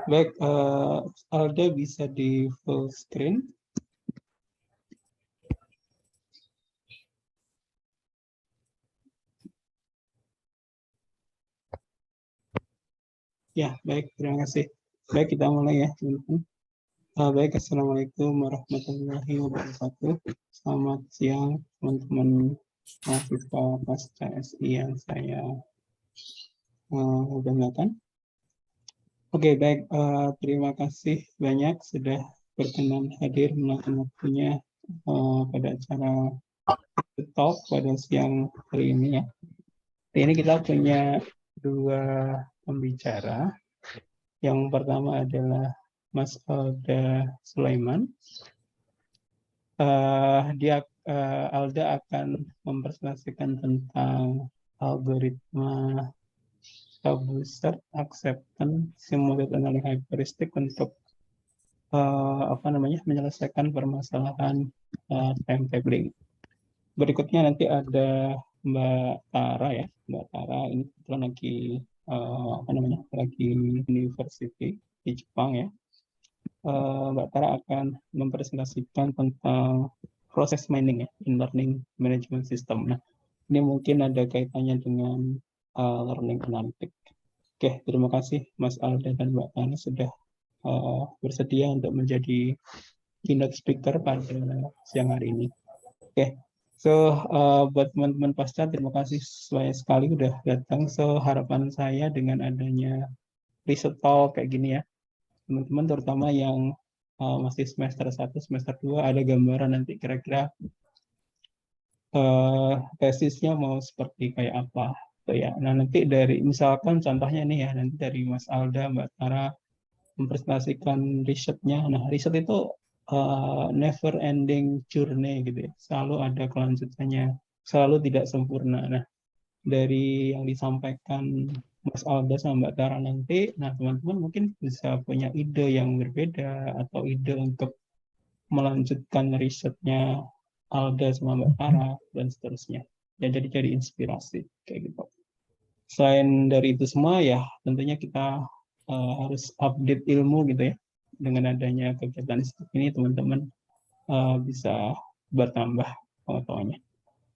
Baik, Alda bisa di full screen. Ya, baik, terima kasih. Baik, kita mulai ya, teman-teman. Baik, Assalamualaikum warahmatullahi wabarakatuh. Selamat siang, teman-teman mahasiswa pasca SI yang saya banggakan. Oke, baik. Terima kasih banyak sudah berkenan hadir meluangkan waktunya pada acara talk pada siang hari ini ya. Hari ini kita punya dua pembicara. Yang pertama adalah Mas Alda Sulaiman. Alda akan mempresentasikan tentang algoritma Subusert Acceptance Simulated Annealing Heuristic untuk menyelesaikan permasalahan time tabling. Berikutnya nanti ada Mbak Tara ya. Mbak Tara ini kebetulan lagi university di Jepang ya. Mbak Tara akan mempresentasikan tentang proses mining ya, in learning management system. Nah, ini mungkin ada kaitannya dengan learning analytic. Oke, terima kasih Mas Alda dan Mbak Tara sudah bersedia untuk menjadi keynote speaker pada siang hari ini. Oke. So, buat teman-teman pasca, terima kasih sekali udah datang. So, harapan saya dengan adanya riset talk kayak gini ya, teman-teman terutama yang masih semester 1, semester 2, ada gambaran nanti kira-kira tesisnya mau seperti kayak apa. So, ya. Nah, nanti dari, misalkan contohnya nih ya, nanti dari Mas Alda, Mbak Tara, mempresentasikan risetnya. Nah, riset itu never ending journey gitu ya. Selalu ada kelanjutannya, selalu tidak sempurna. Nah, dari yang disampaikan Mas Alda sama Mbak Tara nanti, nah teman-teman mungkin bisa punya ide yang berbeda atau ide untuk melanjutkan risetnya Alda sama Mbak Tara dan seterusnya. Ya, jadi inspirasi kayak gitu. Selain dari itu semua ya tentunya kita harus update ilmu gitu ya. Dengan adanya kegiatan ini teman-teman bisa bertambah pengetahuannya.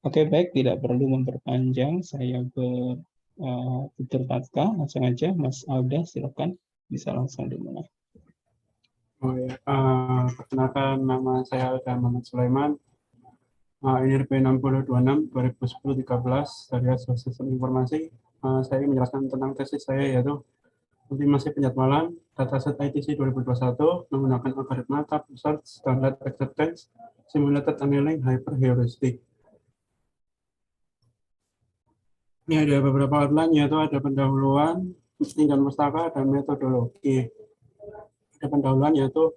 Oke, baik, tidak perlu memperpanjang. Saya tutur kata langsung aja. Mas Alda, silakan bisa langsung dimulai. Oh ya, perkenalkan nama saya Alda Muhammad Sulaiman. INRP 6026 2010-13 dari Hasil Sistem Informasi. Saya ingin menjelaskan tentang tesis saya yaitu optimasi penjadwalan dataset ITC 2021 menggunakan algoritma Subusert Standard Acceptance Simulated Annealing Hyperheuristic. Ini ada beberapa outline, yaitu ada pendahuluan, tingkat mustaka, dan metodologi. Ada pendahuluan yaitu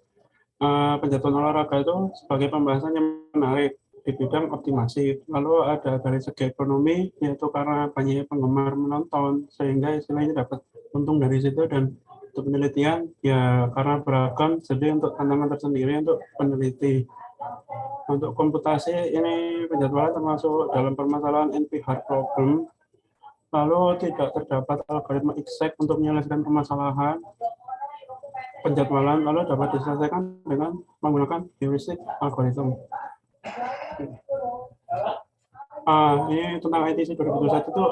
penjadwalan olahraga itu sebagai pembahasan yang menarik di bidang optimasi. Lalu ada dari segi ekonomi, yaitu karena banyak penggemar menonton, sehingga istilahnya dapat untung dari situ. Dan untuk penelitian, ya karena beragam, jadi untuk tantangan tersendiri untuk peneliti. Untuk komputasi, ini penjadwalan termasuk dalam permasalahan NP-hard problem. Lalu tidak terdapat algoritma exact untuk menyelesaikan permasalahan penjadwalan, lalu dapat diselesaikan dengan menggunakan heuristic algorithm. Ini tentang ITC 2021 itu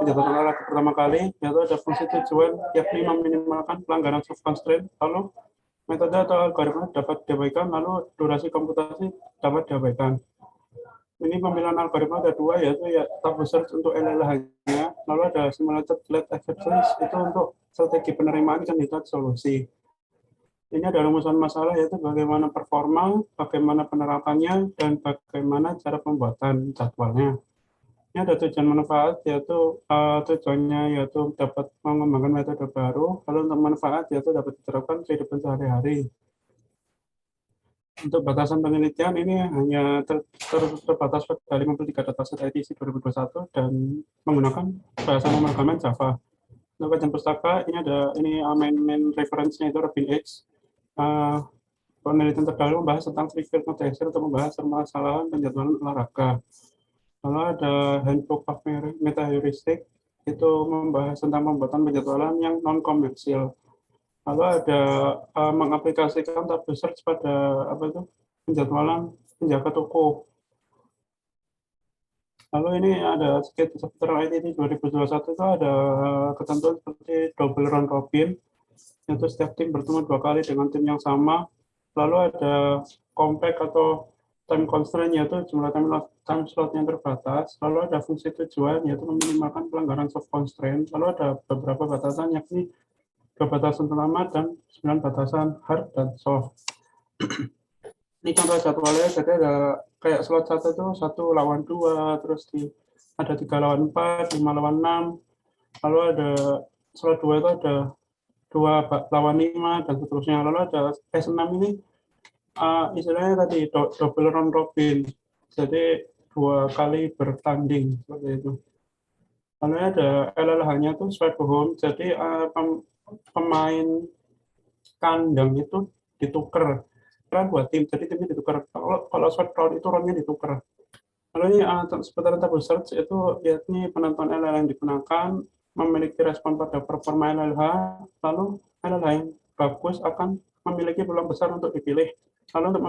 penjadwalan olahraga pertama kali, yaitu ada fungsi tujuan yakni meminimalkan pelanggaran soft constraint, lalu metode atau algoritma dapat diabaikan, lalu durasi komputasi dapat diabaikan. Ini pemilihan algoritma ada dua, yaitu ya Subusert untuk LLH-nya, lalu ada Simulated Late Acceptance itu untuk strategi penerimaan kandidat solusi. Ini ada rumusan masalah, yaitu bagaimana performa, bagaimana penerapannya, dan bagaimana cara pembuatan jadwalnya. Ini ada tujuan manfaat, yaitu tujuannya yaitu dapat mengembangkan metode baru, lalu untuk manfaat yaitu dapat diterapkan kehidupan sehari-hari. Untuk batasan penelitian ini hanya terbatas pada 53 dataset ITC 2021 dan menggunakan bahasa pemrograman Java. Untuk kajian pustaka ini main reference-nya itu Robin H. Penelitian terdahulu membahas tentang trivial notation untuk membahas permasalahan penjadwalan olahraga. Lalu ada handbook of meta heuristic itu membahas tentang pembuatan penjadwalan yang non komersil. Lalu ada mengaplikasikan tabel search pada apa itu penjadwalan penjaga toko. Lalu ini ada sekitar ITT 2021 itu ada ketentuan seperti double round robin, yaitu setiap tim bertemu 2 kali dengan tim yang sama. Lalu ada compact atau time constraint, yaitu jumlah time slot yang terbatas. Lalu ada fungsi tujuan, yaitu meminimalkan pelanggaran soft constraint. Lalu ada beberapa batasan, yakni 2 batasan utama dan 9 batasan hard dan soft. Ini contoh jadwalnya, jadi ada kayak slot 1 itu 1 lawan 2, terus ada 3 lawan 4, 5 lawan 6, lalu ada slot 2 itu ada 2 lawan 5, dan seterusnya. Lalu ada S6 ini istilahnya tadi double round robin, jadi 2 kali bertanding, seperti itu. Lalu ada LLH-nya itu swipe home, jadi pemain kandang itu ditukar kan buat tim, jadi timnya ditukar. Kalau swipe round itu roundnya ditukar. Lalu ini seputar tabel search itu yakni penentuan LLH yang digunakan memiliki respon pada performa LLH, lalu LLH yang bagus akan memiliki peluang besar untuk dipilih. Lalu untuk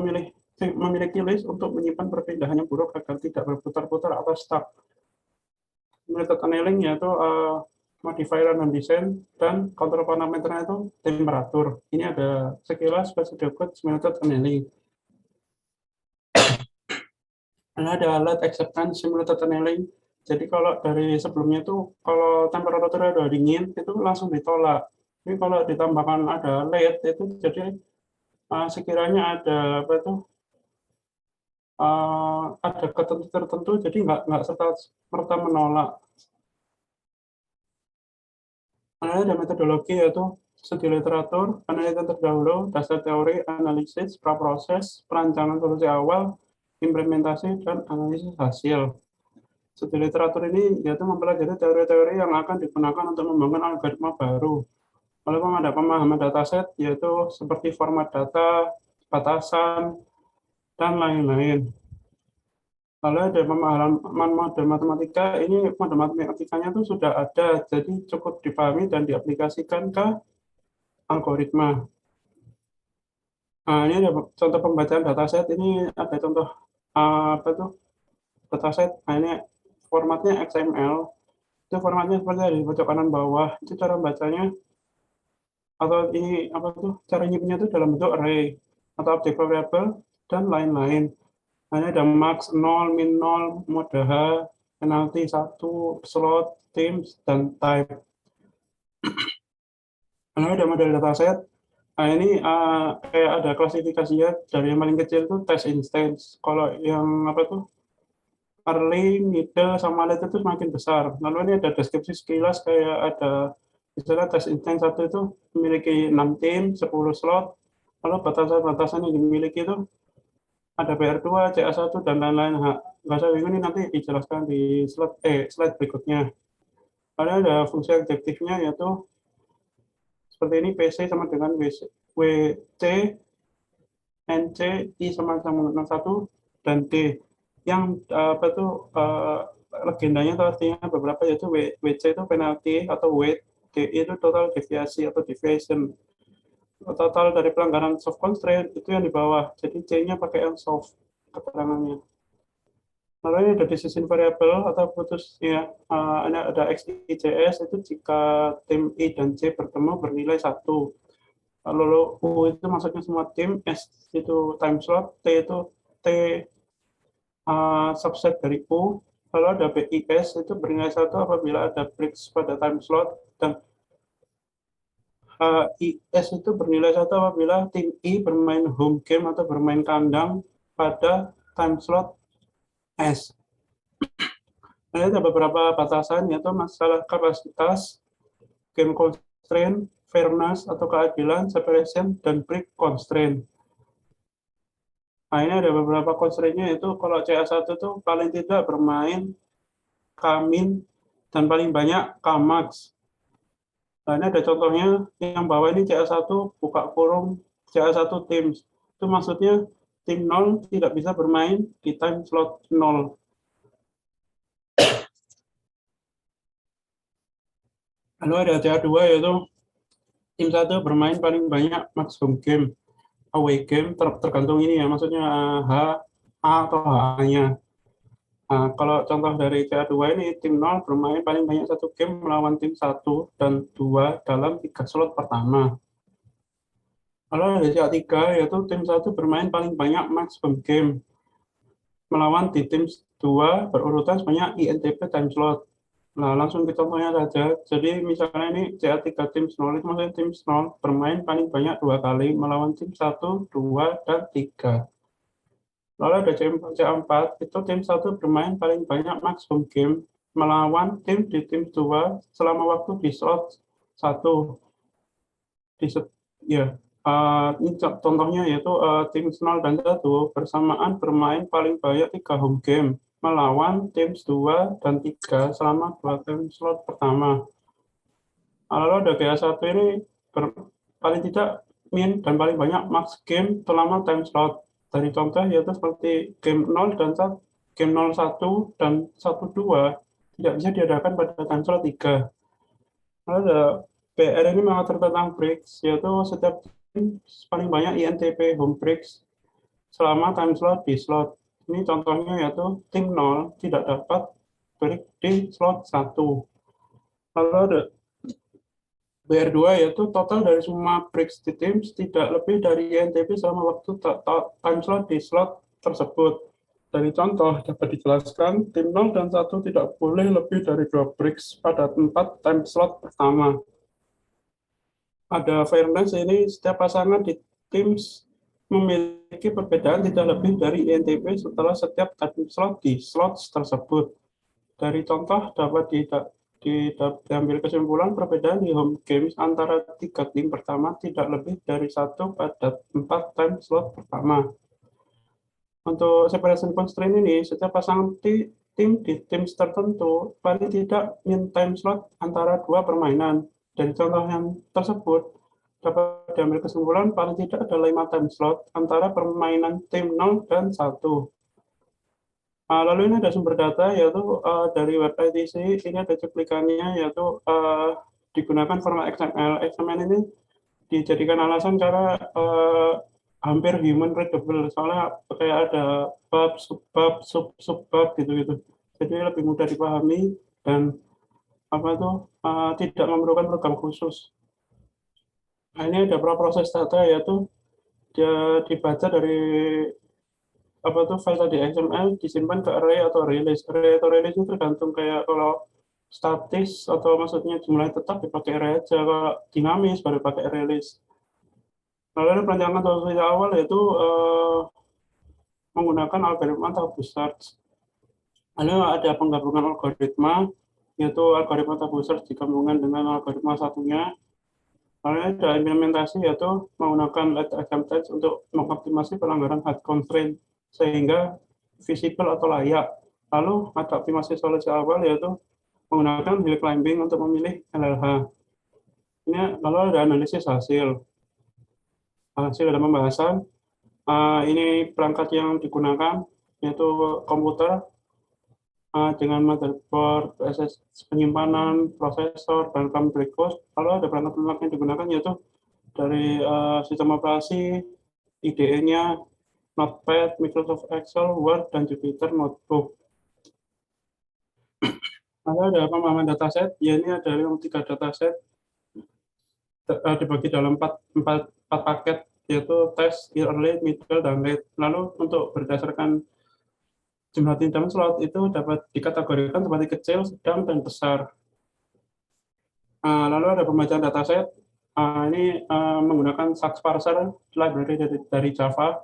memiliki list untuk menyimpan perpindahan yang buruk agar tidak berputar-putar atau stuck. Method annealing yaitu modifier random design, dan kontrol parameternya itu temperatur. Ini ada sekilas specific code method annealing. Ada alat acceptance simulated annealing. Jadi kalau dari sebelumnya itu kalau temperaturnya udah dingin itu langsung ditolak. Tapi kalau ditambahkan ada LED itu jadi sekiranya ada apa itu ada ketentuan tertentu, jadi nggak serta menolak. Ada metodologi yaitu studi literatur, penelitian terdahulu, dasar teori, analisis, praproses, perancangan solusi awal, implementasi, dan analisis hasil. Studi literatur ini yaitu mempelajari teori-teori yang akan digunakan untuk membangun algoritma baru. Lalu ada pemahaman dataset, yaitu seperti format data, batasan, dan lain-lain. Lalu ada pemahaman model matematika, ini model matematikanya itu sudah ada, jadi cukup dipahami dan diaplikasikan ke algoritma. Nah, ini ada contoh pembacaan dataset, ini ada contoh apa tuh dataset, nah ini formatnya XML, itu formatnya seperti ada di pojok kanan bawah, itu cara bacanya, atau ini apa tuh, cara nyimpennya itu dalam bentuk array, atau object variable, dan lain-lain. Hanya ada max 0, min 0, mode H, penalti 1, slot, teams, dan type. Lalu ada model dataset. Nah ini kayak ada klasifikasinya dari yang paling kecil itu test instance. Kalau yang apa tuh early, middle, sama late itu semakin besar. Lalu ini ada deskripsi sekilas kayak ada misalnya test instance 1 itu memiliki 6 tim, 10 slot. Lalu batasan-batasan yang dimiliki itu ada PR2, CA1, dan lain-lain. Nggak usah bingung, ini nanti dijelaskan di slide berikutnya. Lalu ada fungsi objektifnya yaitu seperti ini, PC sama dengan WC, NC, I sama dengan 1, dan D. Yang apa itu legendanya atau artinya beberapa, yaitu WC itu penalti atau weight, D itu total deviasi atau deviation. Total dari pelanggaran soft constraint itu yang di bawah, jadi C-nya pakai yang soft keterangannya. Lalu ini ada decision variable atau putus ya, ada XICS itu jika tim I dan C bertemu bernilai 1. Lalu U itu maksudnya semua tim, S itu time slot, T itu T subset dari U. Lalu ada BIS itu bernilai 1 apabila ada breaks pada time slot, dan IS itu bernilai 1 apabila tim I bermain home game atau bermain kandang pada time slot S. Nah, ada beberapa batasan, yaitu masalah kapasitas, game constraint, fairness atau keadilan, separation, dan break constraint. Nah, ini ada beberapa constraint-nya, yaitu kalau CA1 itu paling tidak bermain Kmin dan paling banyak Kmax. Nah, ini ada contohnya, yang bawah ini CA1 buka kurung CA1 teams. Itu maksudnya tim 0 tidak bisa bermain di time slot 0. Lalu ada CA2 yaitu tim 1 bermain paling banyak max home game, away game tergantung ini ya, maksudnya H, A atau HA-nya. Nah, kalau contoh dari CA2 ini, tim 0 bermain paling banyak satu game melawan tim 1 dan 2 dalam 3 slot pertama. Lalu ada CA3 yaitu tim 1 bermain paling banyak max home game melawan di tim 2 berurutan sebanyak INTP time slot. Nah, langsung ke contohnya saja. Jadi misalnya ini CA3 tim 0, itu maksudnya tim 0 bermain paling banyak 2 kali melawan tim 1, 2, dan 3. Lalu ada CA4, itu tim 1 bermain paling banyak max home game melawan tim di tim 2 selama waktu di slot 1. Ya, ini contohnya yaitu tim 0 dan 1 bersamaan bermain paling banyak 3 home game melawan tim 2 dan 3 selama 2 time slot pertama. Lalu ada GA1 ini paling tidak min dan paling banyak max game selama time slot. Dari contoh yaitu seperti game 0 dan 1, game 01 dan 12 tidak bisa diadakan pada time slot 3. Lalu ada PR ini mengatur tentang breaks, yaitu setiap tim paling banyak INTP home breaks selama time slot di slot. Ini contohnya yaitu tim 0 tidak dapat break di slot 1. Lalu ada BR2 yaitu total dari semua breaks di tim tidak lebih dari INTP selama waktu time slot di slot tersebut. Dari contoh dapat dijelaskan tim 0 dan 1 tidak boleh lebih dari 2 breaks pada 4 time slot pertama. Ada fairness ini setiap pasangan di tim memiliki perbedaan tidak lebih dari INTP setelah setiap time slot di slot tersebut. Dari contoh dapat diambil kesimpulan perbedaan di home games antara 3 tim pertama tidak lebih dari 1 pada 4 time slot pertama. Untuk separation constraint ini, setiap pasangan tim di tim tertentu paling tidak min time slot antara 2 permainan. Dari contoh yang tersebut, dapat diambil kesimpulan paling tidak ada 5 time slot antara permainan tim 0 dan 1. Lalu ini ada sumber data yaitu dari web ITC, ini ada cuplikannya yaitu digunakan format XML. XML ini dijadikan alasan karena hampir human readable, soalnya kayak ada bab, subbab, subbab gitu-gitu. Jadi lebih mudah dipahami dan tidak memerlukan program khusus. Nah, ini ada proses data yaitu dia dibaca dari file tadi XML disimpan ke array atau release. Array atau release itu tergantung, kayak kalau statis atau maksudnya jumlah tetap dipakai array aja, kalau dinamis baru pakai release. Lalu perancangan solusi awal yaitu menggunakan algoritma tabuh search. Lalu ada penggabungan algoritma yaitu algoritma tabuh search digabungkan dengan algoritma satunya. Lalu ada implementasi yaitu menggunakan let attempt test untuk mengoptimasi pelanggaran hard constraint sehingga visible atau layak. Lalu ada optimasi solusi awal yaitu menggunakan hill climbing untuk memilih LLH. Ini lalu ada analisis hasil ada pembahasan. Ini perangkat yang digunakan yaitu komputer dengan motherboard, penyimpanan, prosesor, dan RAM berikut. Lalu ada perangkat lunak yang digunakan yaitu dari sistem operasi, IDE-nya, Notepad, Microsoft Excel, Word, dan Jupyter Notebook. Lalu ada pemahaman dataset, ya ini ada 3 dataset dibagi dalam 4 paket, yaitu test, early, middle, dan late. Lalu untuk berdasarkan jumlah time slot itu dapat dikategorikan seperti kecil, sedang, dan besar. Lalu ada pembacaan dataset, ini menggunakan Sax Parser library dari Java,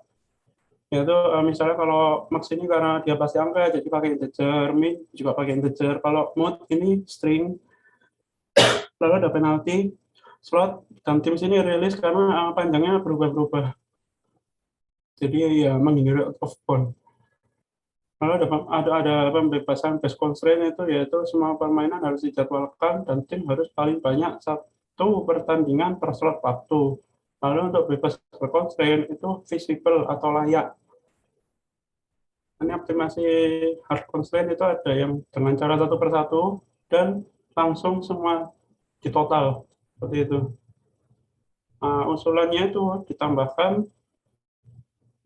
yaitu misalnya kalau max ini karena dia pasti angka jadi pakai integer, min juga pakai integer, kalau mode ini string. Lalu ada penalti, slot, dan tim sini rilis karena panjangnya berubah-ubah. Jadi ya menghindari out of bound. Lalu ada pembebasan base constraint yaitu semua permainan harus dijadwalkan dan tim harus paling banyak 1 pertandingan per slot waktu. Lalu untuk bebas constraint itu visible atau layak. Ini optimasi hard constraint itu ada yang dengan cara 1 per 1 dan langsung semua di total seperti itu. Usulannya itu ditambahkan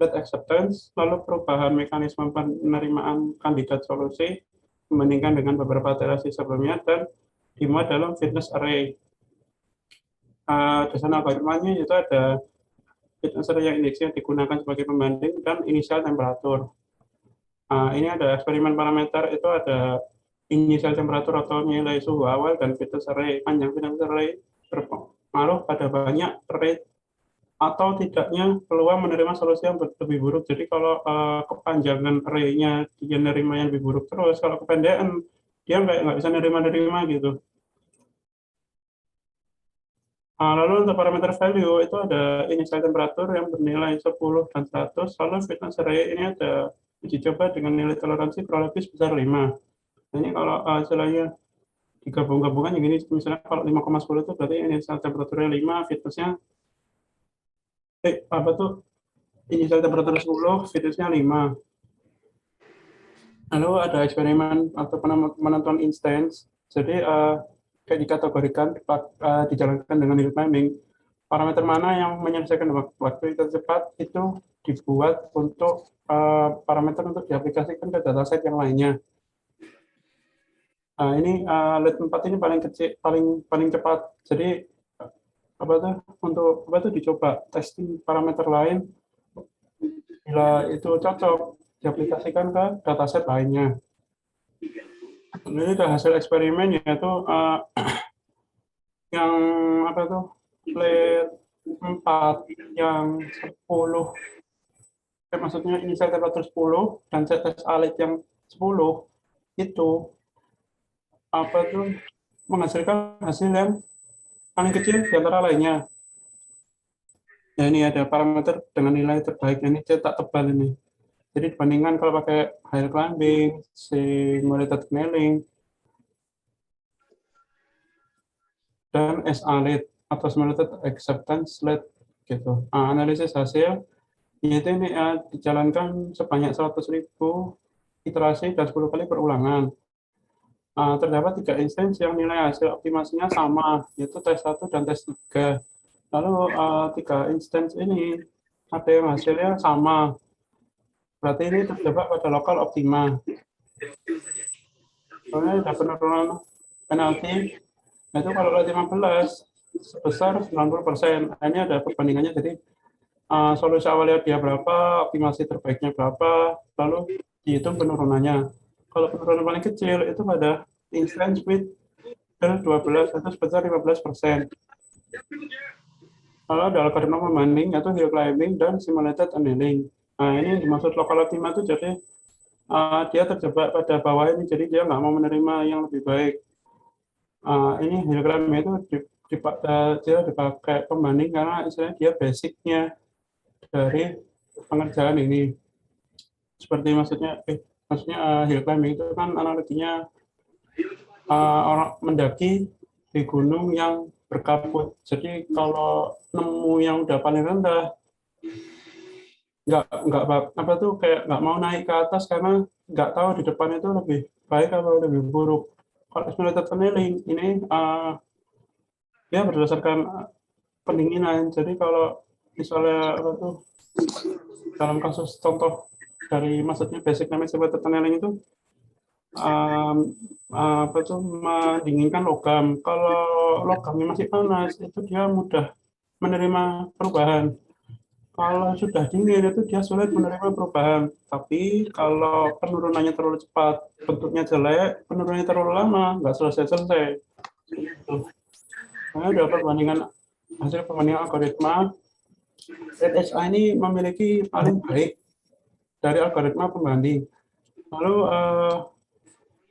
lead acceptance, lalu perubahan mekanisme penerimaan kandidat solusi dibandingkan dengan beberapa iterasi sebelumnya, dan dimuat dalam fitness array. Desain algoritmanya itu ada fitness array yang indeksnya digunakan sebagai pembanding dan inisial temperatur. Ini ada eksperimen parameter, itu ada inisial temperatur atau nilai suhu awal, dan fitness array. Panjang fitness array berpengaruh pada banyak rate atau tidaknya peluang menerima solusi yang lebih buruk. Jadi kalau kepanjangan array-nya dia nerima yang lebih buruk terus, kalau kependekan dia nggak bisa nerima gitu. Lalu untuk parameter value itu ada initial temperatur yang bernilai 10 dan 100, lalu fitness array ini ada uji coba dengan nilai toleransi kurang lebih sebesar 5. Nah, ini kalau istilahnya digabung-gabungkan yang ini, misalnya kalau 5,10 itu berarti initial temperaturnya 5, fitnessnya inisial temperatur 10, fitnessnya 5. Lalu ada eksperimen atau penentuan instance. Jadi kayak dikategorikan, dijalankan dengan real timing. Parameter mana yang menyelesaikan waktu tercepat itu dibuat untuk parameter untuk diaplikasikan ke dataset yang lainnya. Ini LED 4 ini paling kecil, paling cepat. Jadi untuk dicoba testing parameter lain, bila itu cocok diaplikasikan ke dataset lainnya. Ini ada hasil eksperimen, yaitu yang LED 4 yang 10, maksudnya inisial temperatur 10 dan ZSA LED yang 10 itu menghasilkan hasil yang paling kecil di antara lainnya. Ya, ini ada parameter dengan nilai terbaik, ini cetak tebal ini. Jadi dibandingkan kalau pakai high climbing, simulated tunneling, dan SA LED atau simulated acceptance LED gitu. Analisis hasil yaitu ini dijalankan sebanyak 100.000 iterasi dan 10 kali perulangan. Terdapat 3 instansi yang nilai hasil optimasinya sama, yaitu tes 1 dan tes 3. Lalu 3 instansi ini ada yang hasilnya sama. Berarti ini terdapat pada lokal optima. Soalnya ada penurunan penalti, itu kalau 15 sebesar 90%. Ini ada perbandingannya, jadi solusi awalnya dia berapa, optimasi terbaiknya berapa, lalu dihitung penurunannya. Kalau penurunan paling kecil itu pada instance with 12 itu sebesar 15%. Lalu ada algoritma pembanding, yaitu hill climbing dan simulated annealing. Ini dimaksud lokal optima itu jadi dia terjebak pada bawah ini, jadi dia nggak mau menerima yang lebih baik. Ini hill climbing itu dia dipakai pembanding karena istilahnya dia basicnya dari pengerjaan ini. Seperti maksudnya hill climbing itu kan analoginya orang mendaki di gunung yang berkabut. Jadi kalau nemu yang udah paling rendah, kayak nggak mau naik ke atas karena nggak tahu di depan itu lebih baik atau lebih buruk. Kalau simulated tunneling ini dia berdasarkan pendinginan. Jadi kalau misalnya dalam kasus contoh dari maksudnya basic namanya simulated tunneling itu mendinginkan logam. Kalau logamnya masih panas itu dia mudah menerima perubahan. Kalau sudah dingin itu dia sulit menerima perubahan. Tapi kalau penurunannya terlalu cepat, bentuknya jelek, penurunannya terlalu lama, nggak selesai-selesai. Nah, ada hasil perbandingan algoritma. ZSA ini memiliki paling baik dari algoritma pembanding. Lalu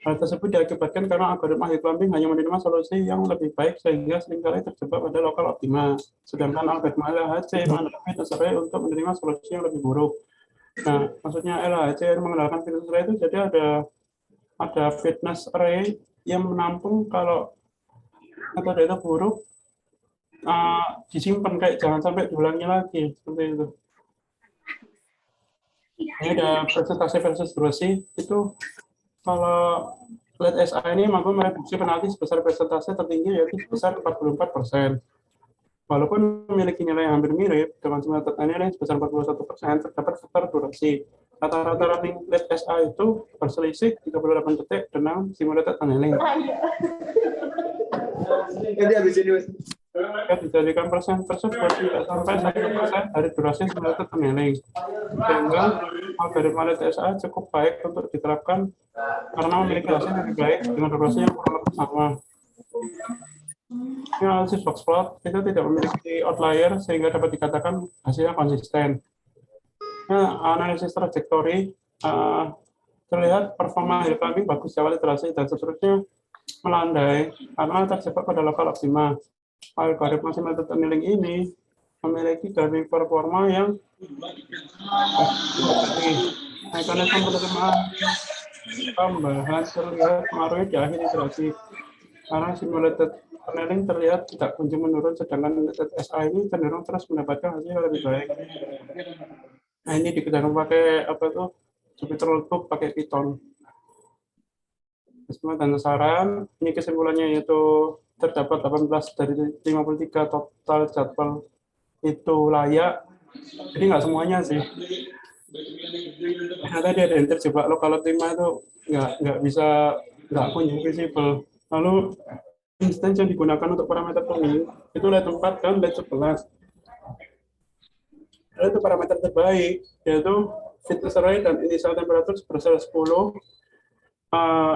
hal tersebut diakibatkan karena algoritma hill climbing hanya menerima solusi yang lebih baik sehingga seringkali terjebak pada lokal optima. Sedangkan algoritma LHC mengandalkan fitness array untuk menerima solusi yang lebih buruk. Nah, maksudnya LHC mengandalkan fitness array itu jadi ada fitness array yang menampung kalau metode itu buruk, disimpan, kayak jangan sampai diulangi lagi, seperti itu. Ini ada presentasi versus durasi itu. Kalau Late SI ini mampu mereduksi penalti sebesar persentase tertinggi yaitu sebesar 44%. Walaupun memiliki nilai yang hampir mirip dengan simulated annealing sebesar 41%, terdapat faktor durasi. Rata-rata running late SI itu berselisih 38 detik dengan simulated annealing. Jadi habis ini Mas. Dijadikan persen tersebut tidak sampai 1% dari durasi simulated annealing. Sehingga algoritma late SI cukup baik untuk diterapkan karena memiliki hasil yang lebih baik dengan durasi yang kurang lebih sama. Analisis box plot itu tidak memiliki outlier sehingga dapat dikatakan hasilnya konsisten. Analisis trajektori terlihat performa hill climbing bagus di awal iterasi dan seterusnya melandai karena terjebak pada lokal optima. Algoritma simulated annealing ini memiliki garing performa yang mekanisme penerimaan tambahan terlihat pengaruhnya di akhir iterasi karena simulated annealing terlihat tidak kunjung menurun, sedangkan SI ini cenderung terus mendapatkan hasil yang lebih baik. Nah ini dikejar pakai apa tuh Jupyter Notebook pakai Python. Kesimpulan dan saran, ini kesimpulannya yaitu terdapat 18 dari 53 total jadwal itu layak. Jadi nggak semuanya sih. Nah, tadi ada yang terjebak lokal optima itu nggak kunjung visible. Lalu instance yang digunakan untuk parameter pemilih itu late 4 dan late 11. Lalu itu parameter terbaik yaitu fitness array dan initial temperature sebesar 10.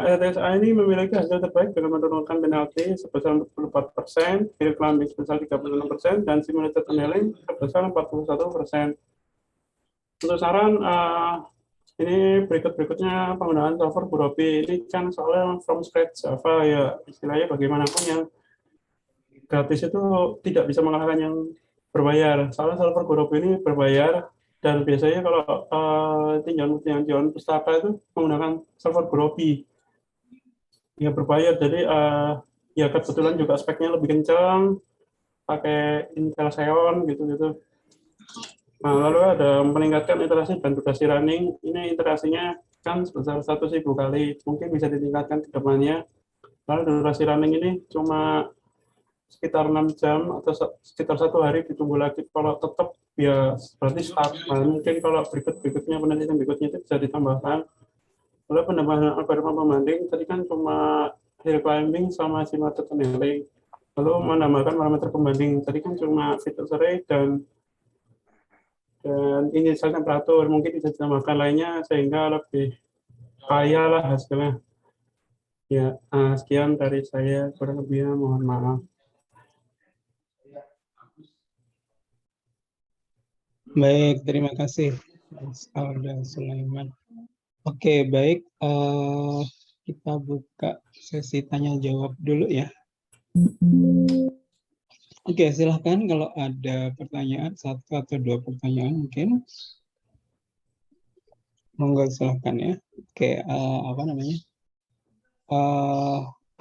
LTSA ini memiliki hasil terbaik dengan menurunkan penalti sebesar 44%, hill climbing sebesar 36%, dan simulated annealing sebesar 41%. Untuk saran, ini berikutnya penggunaan solver Gurobi. Ini kan soalnya from scratch Java ya, istilahnya bagaimanapun yang gratis itu tidak bisa mengalahkan yang berbayar. Soalnya solver Gurobi ini berbayar, dan biasanya kalau tinjauan pustaka itu menggunakan solver Gurobi. Ya berbayar, jadi ya kebetulan juga speknya lebih kencang, pakai Intel Xeon gitu-gitu. Nah, lalu ada meningkatkan iterasi dan durasi running. Ini iterasinya kan sebesar 1.000 kali, mungkin bisa ditingkatkan ke depannya. Lalu durasi running ini cuma sekitar 6 jam atau sekitar 1 hari, ditunggu lagi. Kalau tetap ya berarti start. Nah, mungkin kalau berikutnya penelitian berikutnya itu bisa ditambahkan. Lalu penambahan algoritma pembanding tadi kan cuma hill climbing sama simulated annealing. Lalu menambahkan parameter pembanding tadi kan cuma fitness array dan initial temperatur, mungkin bisa ditambahkan lainnya sehingga lebih kaya lah hasilnya. Ya, sekian dari saya, kurang lebihnya mohon maaf. Baik, terima kasih Mas Alda Sulaiman. Oke, baik. Kita buka sesi tanya jawab dulu ya. Oke, silahkan kalau ada pertanyaan, 1 atau 2 pertanyaan mungkin. Monggo silahkan ya. Oke, apa namanya?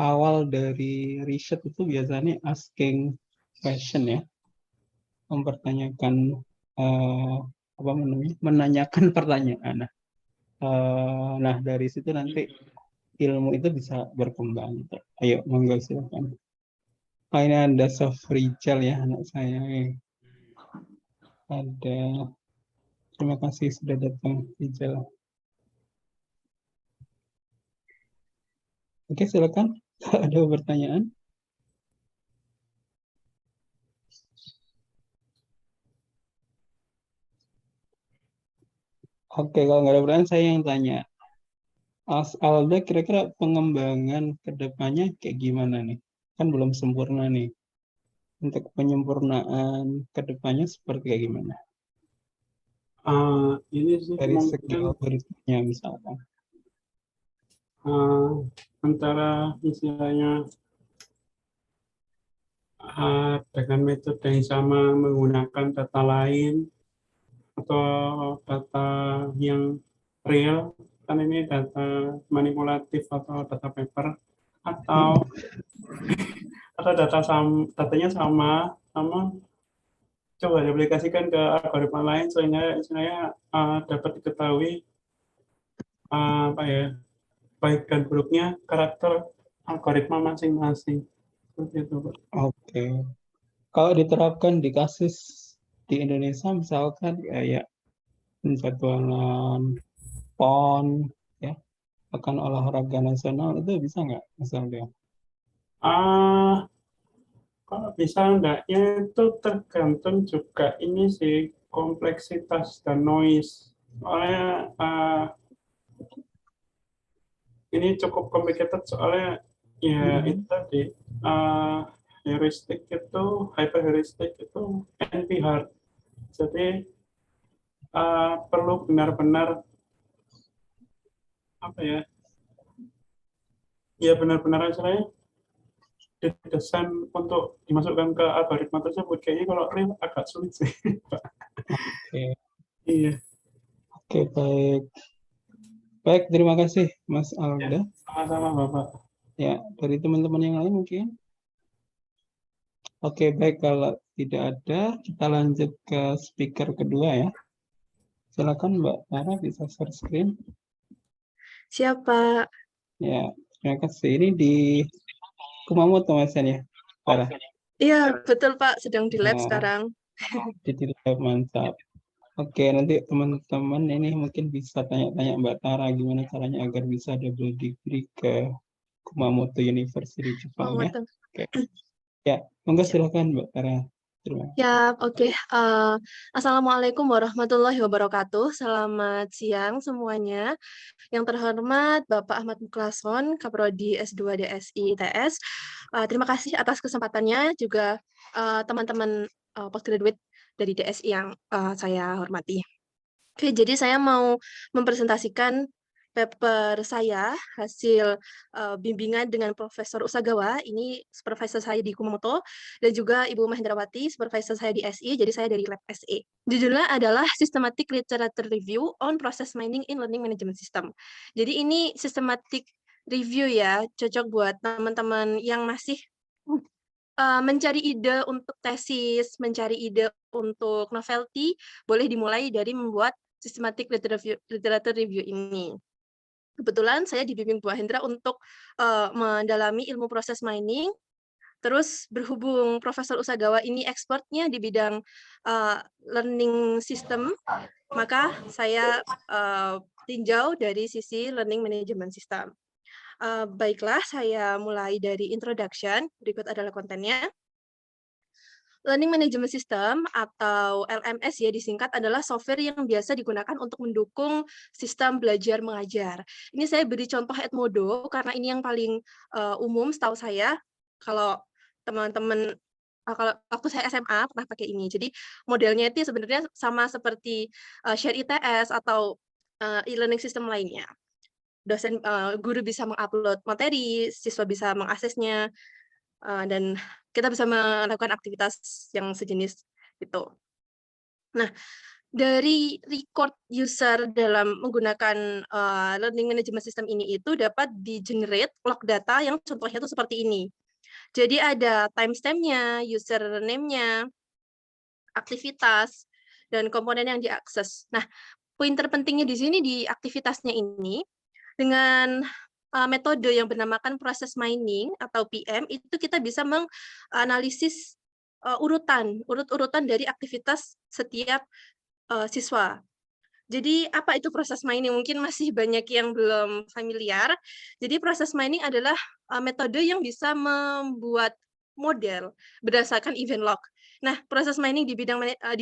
Awal dari riset itu biasanya asking question ya. Mempertanyakan apa namanya? Menanyakan pertanyaan. Nah, dari situ nanti ilmu itu bisa berkembang. Ayo, monggo silahkan. Ini ada Sofrijal ya, anak saya. Ada. Terima kasih sudah datang, Rijal. Oke, silakan. Ada pertanyaan? Oke, kalau nggak ada pertanyaan, saya yang tanya. Alda, kira-kira pengembangan ke depannya kayak gimana nih? Kan belum sempurna nih. Untuk penyempurnaan ke depannya seperti kayak gimana? Ini sih Dari segi kemungkinan algoritmanya misalkan. antara istilahnya dengan metode yang sama menggunakan data lain atau data yang real, kan ini data manipulatif atau data paper, atau datanya sama coba diaplikasikan ke algoritma lain sehingga dapat diketahui apa ya baik dan buruknya karakter algoritma masing-masing. Seperti itu, Pak. Oke. Kalau diterapkan di kasus di Indonesia misalkan kayak penjadwalan PON ya, akan olahraga nasional itu bisa nggak misalnya? Ah, kalau bisa enggaknya itu tergantung juga ini sih kompleksitas dan noise. Soalnya ini cukup complicated soalnya ya itu tadi uh, heuristik itu hyper heuristik itu NP hard. Jadi perlu benar-benar apa ya? Ya benar-benar istilahnya didesain untuk dimasukkan ke algoritma tersebut. Kayaknya kalau real agak sulit sih. Oke, Iya. oke baik. Baik, terima kasih Mas Ya, Alda. sama-sama Bapak. Ya, dari teman-teman yang lain mungkin. Oke, baik kalau tidak ada, kita lanjut ke speaker kedua ya. Silakan Mbak Tara bisa share screen. Siapa? Ya, terima kasih. Ini di Kumamoto Mas Yan ya, Tara. Iya, betul Pak, sedang di lab Nah, sekarang. jadi mantap. Oke, nanti teman-teman ini mungkin bisa tanya-tanya Mbak Tara gimana caranya agar bisa double degree ke Kumamoto University Jepang ya. Kumamoto. Oke. Ya, monggo Siap. silakan Mbak Tara. Terima kasih. Ya, oke. Assalamualaikum warahmatullahi wabarakatuh. Selamat siang semuanya. Yang terhormat Bapak Ahmad Muklason, Kaprodi S2 DSI ITS. Terima kasih atas kesempatannya, juga teman-teman postgraduate dari DSI yang saya hormati. Oke, jadi saya mau mempresentasikan paper saya, hasil bimbingan dengan Profesor Usagawa, ini supervisor saya di Kumamoto, dan juga Ibu Mahendrawati, supervisor saya di SI, jadi saya dari Lab SE. Judulnya adalah Systematic Literature Review on Process Mining in Learning Management System. Jadi ini systematic review ya, cocok buat teman-teman yang masih mencari ide untuk tesis, mencari ide untuk novelty, boleh dimulai dari membuat systematic literature review ini. Kebetulan saya dibimbing Bu Hendra untuk mendalami ilmu proses mining, terus berhubung Profesor Usagawa ini expertnya di bidang learning system, maka saya tinjau dari sisi learning management system. Baiklah, saya mulai dari introduction, berikut adalah kontennya. Learning Management System atau LMS ya disingkat adalah software yang biasa digunakan untuk mendukung sistem belajar mengajar. Ini saya beri contoh Edmodo karena ini yang paling umum setahu saya. Kalau teman-teman kalau waktu saya SMA pernah pakai ini. Jadi modelnya itu sebenarnya sama seperti Share ITS atau e-learning system lainnya. Guru bisa mengupload materi, siswa bisa mengaksesnya, dan kita bisa melakukan aktivitas yang sejenis itu. Nah, dari record user dalam menggunakan learning management system ini itu dapat di-generate log data yang contohnya itu seperti ini. Jadi ada timestamp-nya, username-nya, aktivitas, dan komponen yang diakses. Nah, poin terpentingnya di sini di aktivitasnya ini, dengan metode yang bernamakan proses mining atau PM, itu kita bisa menganalisis urut-urutan dari aktivitas setiap siswa. Jadi apa itu proses mining? Mungkin masih banyak yang belum familiar. Jadi proses mining adalah metode yang bisa membuat model berdasarkan event log. Nah, proses mining di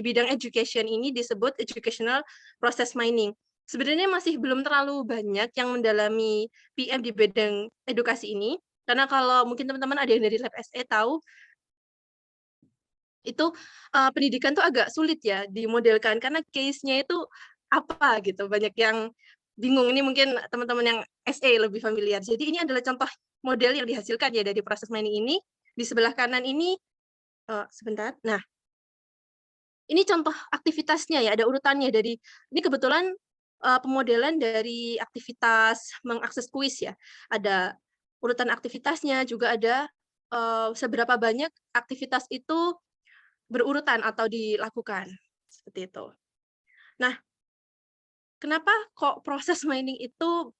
bidang education ini disebut educational process mining. Sebenarnya masih belum terlalu banyak yang mendalami PM di bidang edukasi ini, karena kalau mungkin teman-teman ada yang dari Lab SE tahu, itu pendidikan tuh agak sulit ya dimodelkan, karena case-nya itu apa gitu, banyak yang bingung. Ini mungkin teman-teman yang SE lebih familiar. Jadi ini adalah contoh model yang dihasilkan ya dari proses mining ini. Di sebelah kanan ini, sebentar, nah ini contoh aktivitasnya ya, ada urutannya dari ini kebetulan pemodelan dari aktivitas mengakses kuis ya. Ada urutan aktivitasnya, juga ada seberapa banyak aktivitas itu berurutan atau dilakukan, seperti itu. Nah, kenapa kok proses mining itu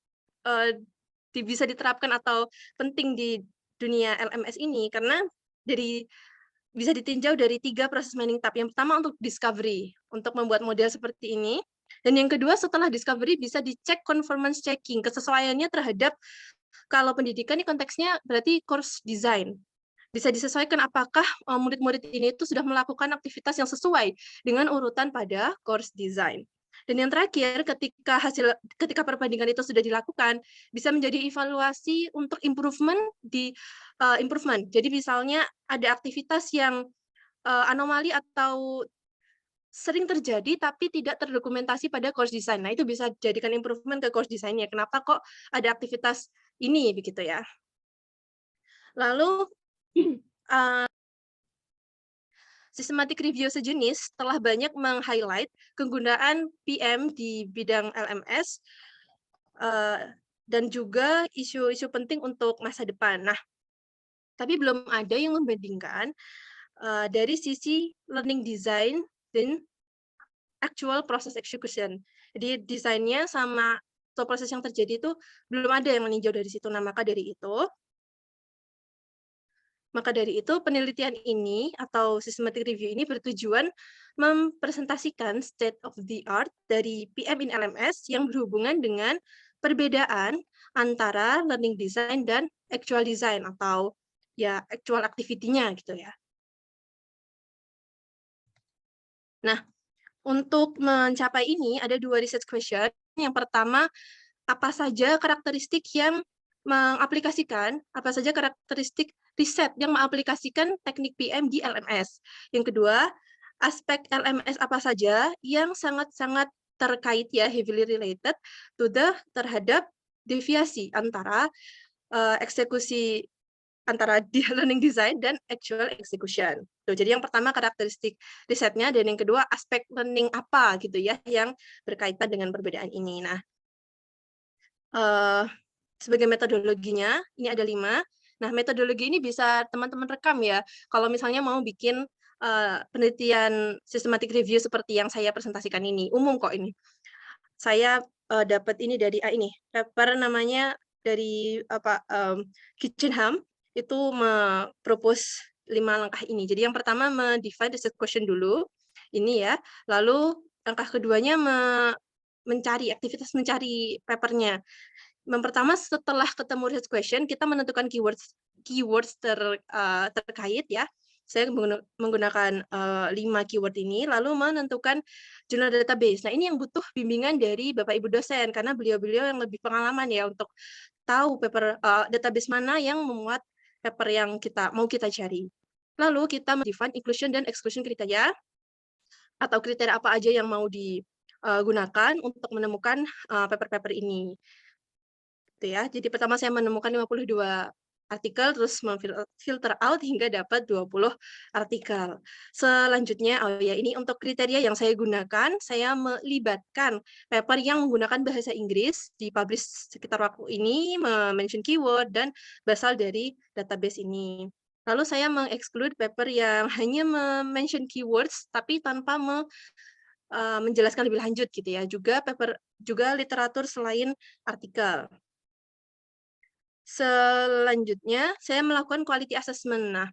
bisa diterapkan atau penting di dunia LMS ini karena bisa ditinjau dari 3 proses mining tahap. Yang pertama untuk discovery, untuk membuat model seperti ini. Dan yang kedua setelah discovery bisa dicek conformance checking, kesesuaiannya terhadap kalau pendidikan ini konteksnya berarti course design. Bisa disesuaikan apakah murid-murid ini itu sudah melakukan aktivitas yang sesuai dengan urutan pada course design. Dan yang terakhir, ketika perbandingan itu sudah dilakukan, bisa menjadi evaluasi untuk improvement improvement. Jadi misalnya ada aktivitas yang anomali atau sering terjadi tapi tidak terdokumentasi pada course design. Nah, itu bisa jadikan improvement ke course design-nya. Kenapa kok ada aktivitas ini begitu ya. Lalu Systematic review sejenis telah banyak meng-highlight kegunaan PM di bidang LMS dan juga isu-isu penting untuk masa depan. Nah, tapi belum ada yang membandingkan dari sisi learning design dan actual process execution. Jadi desainnya sama atau proses yang terjadi itu belum ada yang meninjau dari situ. Nah, maka dari itu, penelitian ini atau systematic review ini bertujuan mempresentasikan state of the art dari PM in LMS yang berhubungan dengan perbedaan antara learning design dan actual design atau ya actual activity-nya gitu ya. Nah, untuk mencapai ini ada 2 research question. Yang pertama, apa saja karakteristik yang apa saja karakteristik riset yang mengaplikasikan teknik PM di LMS. Yang kedua, aspek LMS apa saja yang sangat-sangat terkait ya, heavily related terhadap deviasi antara eksekusi antara learning design dan actual execution. Tuh, jadi yang pertama karakteristik risetnya dan yang kedua aspek learning apa gitu ya yang berkaitan dengan perbedaan ini. Nah, sebagai metodologinya, ini ada 5. Nah, metodologi ini bisa teman-teman rekam ya. Kalau misalnya mau bikin penelitian systematic review seperti yang saya presentasikan ini, umum kok ini. Saya dapat ini dari ini, paper namanya dari Kitchenham, itu propose 5 langkah ini. Jadi yang pertama define the question dulu, ini ya. Lalu langkah keduanya mencari papernya. Yang pertama setelah ketemu research question, kita menentukan keywords terkait ya. Saya menggunakan 5 keyword ini, lalu menentukan jurnal database. Nah, ini yang butuh bimbingan dari Bapak Ibu dosen, karena beliau-beliau yang lebih pengalaman ya untuk tahu paper database mana yang memuat paper yang mau kita cari. Lalu kita mendefine inclusion dan exclusion kriteria, atau kriteria apa aja yang mau digunakan untuk menemukan paper-paper ini. Ya. Jadi pertama saya menemukan 52 artikel, terus filter out hingga dapat 20 artikel. Selanjutnya, ini untuk kriteria yang saya gunakan, saya melibatkan paper yang menggunakan bahasa Inggris, dipublish sekitar waktu ini, mention keyword, dan berasal dari database ini. Lalu saya mengexclude paper yang hanya mention keywords, tapi tanpa menjelaskan lebih lanjut gitu ya. Juga literatur selain artikel. Selanjutnya, saya melakukan quality assessment. Nah,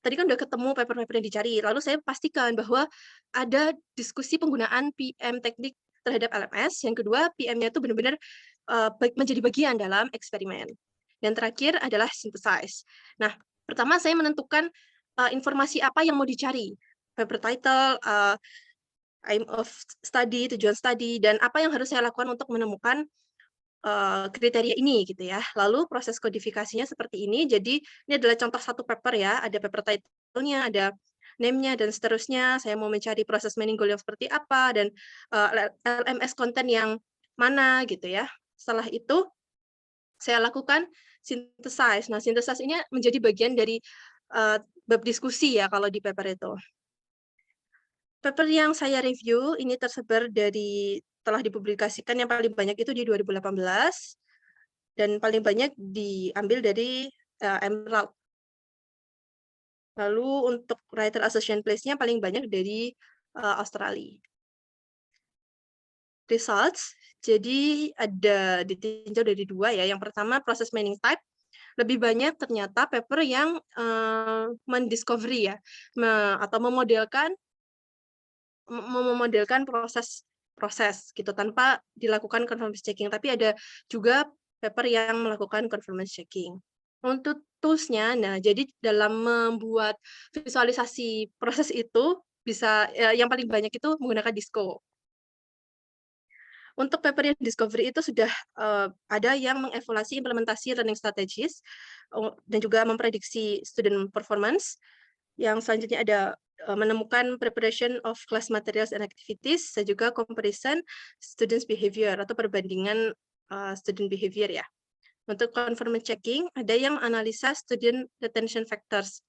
tadi kan udah ketemu paper-paper yang dicari, lalu saya pastikan bahwa ada diskusi penggunaan PM teknik terhadap LMS. Yang kedua, PM-nya itu benar-benar menjadi bagian dalam eksperimen. Yang terakhir adalah synthesize. Nah, pertama saya menentukan informasi apa yang mau dicari. Paper title, aim of study, tujuan studi, dan apa yang harus saya lakukan untuk menemukan kriteria ini gitu ya. Lalu proses kodifikasinya seperti ini. Jadi ini adalah contoh satu paper ya, ada paper title-nya, ada name-nya dan seterusnya. Saya mau mencari proses mining goal yang seperti apa dan LMS konten yang mana gitu ya. Setelah itu saya lakukan synthesize. Nah, synthesize ini menjadi bagian dari bab diskusi ya kalau di paper itu. Paper yang saya review ini tersebar telah dipublikasikan yang paling banyak itu di 2018 dan paling banyak diambil dari Emerald. Lalu untuk Writer Association Place-nya paling banyak dari Australia. results. Jadi ada ditinjau dari dua ya. Yang pertama proses mining type. Lebih banyak ternyata paper yang mendiscovery ya, atau memodelkan proses gitu tanpa dilakukan conformance checking. Tapi ada juga paper yang melakukan conformance checking. Untuk tools-nya, nah jadi dalam membuat visualisasi proses itu bisa yang paling banyak itu menggunakan Disco. Untuk paper yang discovery itu sudah ada yang mengevaluasi implementasi learning strategies dan juga memprediksi student performance. Yang selanjutnya ada menemukan preparation of class materials and activities dan juga comparison students behavior atau perbandingan student behavior ya. Untuk conformance checking ada yang analisa student retention factors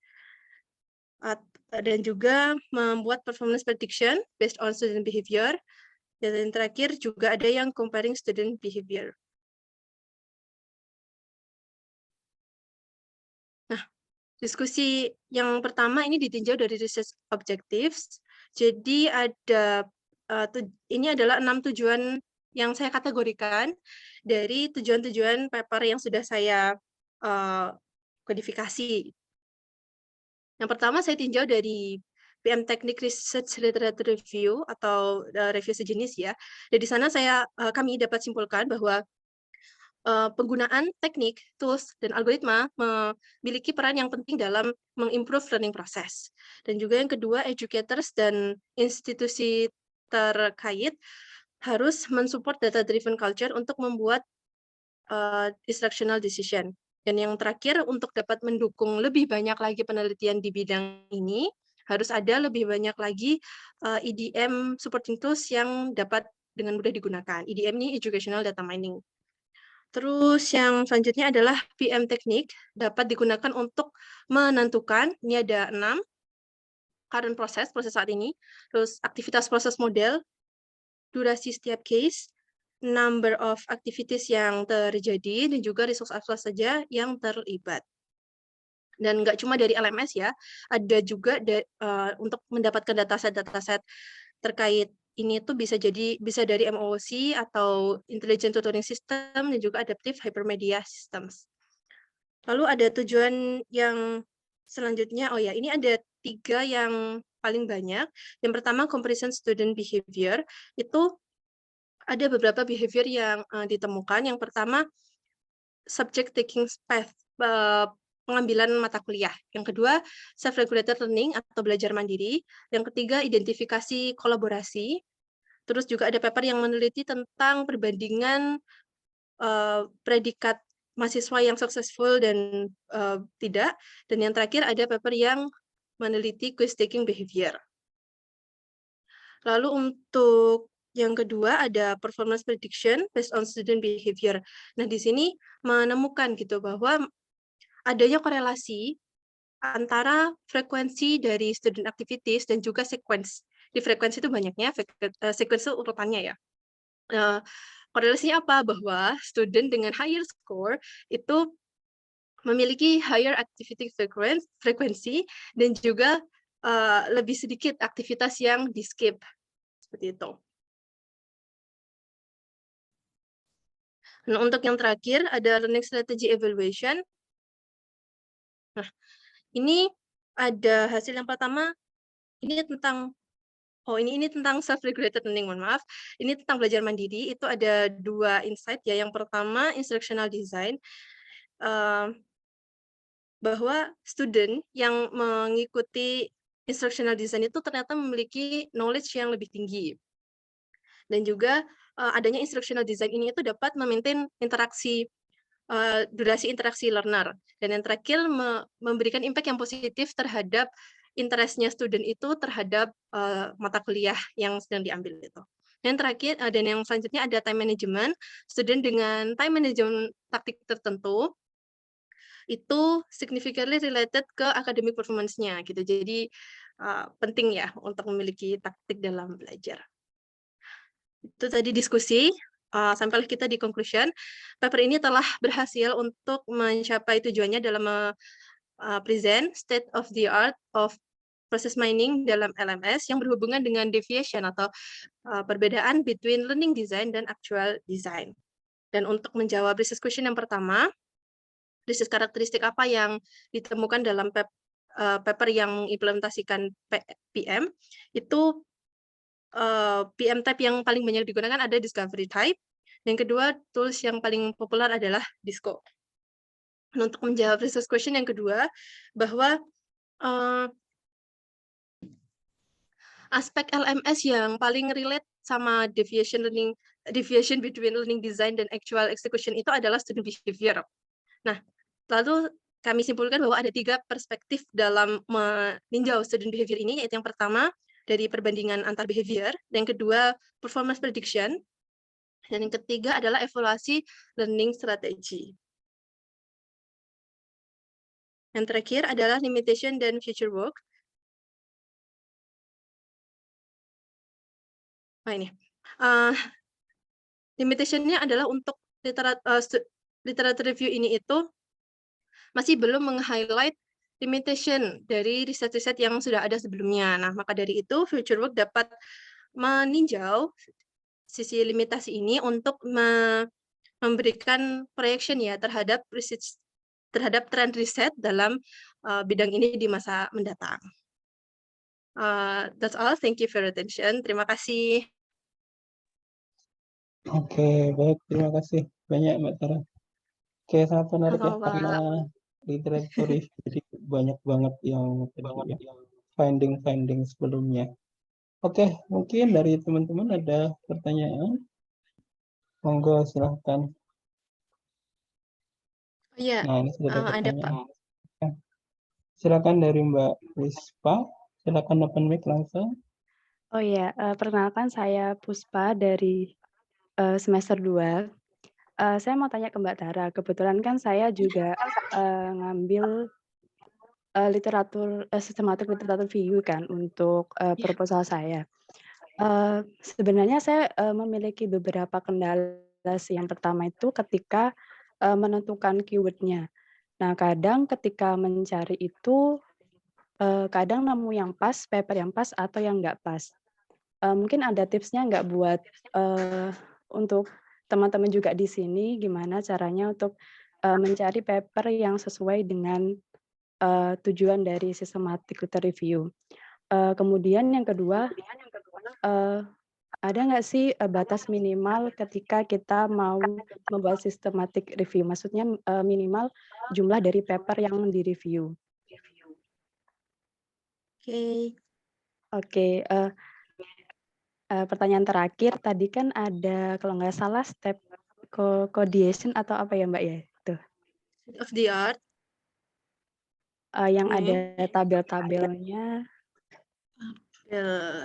dan juga membuat performance prediction based on student behavior. Dan yang terakhir juga ada yang comparing student behavior. Nah, diskusi yang pertama ini ditinjau dari research objectives. Jadi ada ini adalah 6 tujuan yang saya kategorikan dari tujuan-tujuan paper yang sudah saya kodifikasi. Yang pertama saya tinjau dari PM Teknik Research Literature Review atau review sejenis ya. Dari sana kami dapat simpulkan bahwa penggunaan teknik, tools, dan algoritma memiliki peran yang penting dalam mengimprove learning process. Dan juga yang kedua, educators dan institusi terkait harus mensupport data-driven culture untuk membuat instructional decision. Dan yang terakhir, untuk dapat mendukung lebih banyak lagi penelitian di bidang ini, harus ada lebih banyak lagi EDM supporting tools yang dapat dengan mudah digunakan. EDM ini Educational Data Mining. Terus yang selanjutnya adalah PM teknik dapat digunakan untuk menentukan, ini ada 6, current proses saat ini, terus aktivitas proses model, durasi setiap case, number of activities yang terjadi, dan juga resource apa saja yang terlibat. Dan nggak cuma dari LMS ya, ada juga untuk mendapatkan dataset terkait ini tuh bisa dari MOOC atau Intelligent Tutoring System dan juga Adaptive Hypermedia Systems. Lalu ada tujuan yang selanjutnya, ini ada 3 yang paling banyak. Yang pertama comparison student behavior, itu ada beberapa behavior yang ditemukan. Yang pertama subject taking path, pengambilan mata kuliah. Yang kedua, self-regulated learning atau belajar mandiri. Yang ketiga, identifikasi kolaborasi. Terus juga ada paper yang meneliti tentang perbandingan predikat mahasiswa yang successful dan tidak. Dan yang terakhir ada paper yang meneliti quiz-taking behavior. Lalu untuk yang kedua ada performance prediction based on student behavior. Nah, di sini menemukan gitu bahwa adanya korelasi antara frekuensi dari student activities dan juga sequence. Di frekuensi itu banyaknya, sequence itu urutannya ya. Korelasinya apa? Bahwa student dengan higher score itu memiliki higher activity frekuensi dan juga lebih sedikit aktivitas yang di-skip. Seperti itu. Nah, untuk yang terakhir ada learning strategy evaluation. Nah, ini ada hasil yang pertama, ini tentang ini tentang self-regulated learning, mohon maaf. Ini tentang belajar mandiri, itu ada 2 insight ya. Yang pertama, instructional design, bahwa student yang mengikuti instructional design itu ternyata memiliki knowledge yang lebih tinggi. Dan juga adanya instructional design ini itu dapat memaintain interaksi, durasi interaksi learner. Dan yang terakhir, memberikan impact yang positif terhadap interest-nya student itu terhadap mata kuliah yang sedang diambil itu. Dan terakhir, dan yang selanjutnya ada time management. Student dengan time management taktik tertentu, itu significantly related ke academic performance-nya gitu. Jadi penting ya untuk memiliki taktik dalam belajar. Itu tadi diskusi. Sampailah kita di conclusion. Paper ini telah berhasil untuk mencapai tujuannya dalam present state of the art of process mining dalam LMS yang berhubungan dengan deviation atau perbedaan between learning design dan actual design. Dan untuk menjawab research question yang pertama, research karakteristik apa yang ditemukan dalam paper yang implementasikan PM, itu PM type yang paling banyak digunakan ada discovery type. Yang kedua, tools yang paling populer adalah Disco. Untuk menjawab research question yang kedua, bahwa aspek LMS yang paling relate sama deviation between learning design dan actual execution itu adalah student behavior. Nah, lalu kami simpulkan bahwa ada 3 perspektif dalam meninjau student behavior ini, yaitu yang pertama dari perbandingan antar behavior, yang kedua performance prediction, dan yang ketiga adalah evaluasi learning strategy. Yang terakhir adalah limitation dan future work. Nah ini, limitation-nya adalah untuk literature review ini itu masih belum meng-highlight limitation dari riset-riset yang sudah ada sebelumnya. Nah, maka dari itu future work dapat meninjau sisi limitasi ini untuk memberikan projection ya terhadap tren riset dalam bidang ini di masa mendatang. That's all. Thank you for your attention. Terima kasih. Oke, baik. Terima kasih banyak Mbak Tara. Oke, sangat menarik ya, Sama-sama, karena literatur review, jadi banyak banget yang tadi ya, finding sebelumnya. Oke, mungkin dari teman-teman ada pertanyaan? Monggo, silahkan. Iya, Nah, ini sudah ada ada Pak. pertanyaan. Silakan dari Mbak Rispa. Silakan open mic langsung. Oh iya, perkenalkan saya Puspa dari semester 2. Saya mau tanya ke Mbak Tara, kebetulan kan saya juga ngambil systematic literature review kan untuk proposal saya. Sebenarnya saya memiliki beberapa kendala sih. Yang pertama itu ketika menentukan keyword-nya. Nah, kadang ketika mencari itu kadang nemu yang pas, paper yang pas atau yang nggak pas. Mungkin ada tipsnya nggak buat untuk teman-teman juga di sini, gimana caranya untuk mencari paper yang sesuai dengan tujuan dari systematic literature review. Kemudian yang kedua, ada nggak sih batas minimal ketika kita mau membuat systematic review? Maksudnya minimal jumlah dari paper yang di-review. Oke, pertanyaan terakhir tadi kan ada kalau nggak salah step codation atau apa ya Mbak ya? Tuh. State of the art. Yang ada tabel-tabelnya.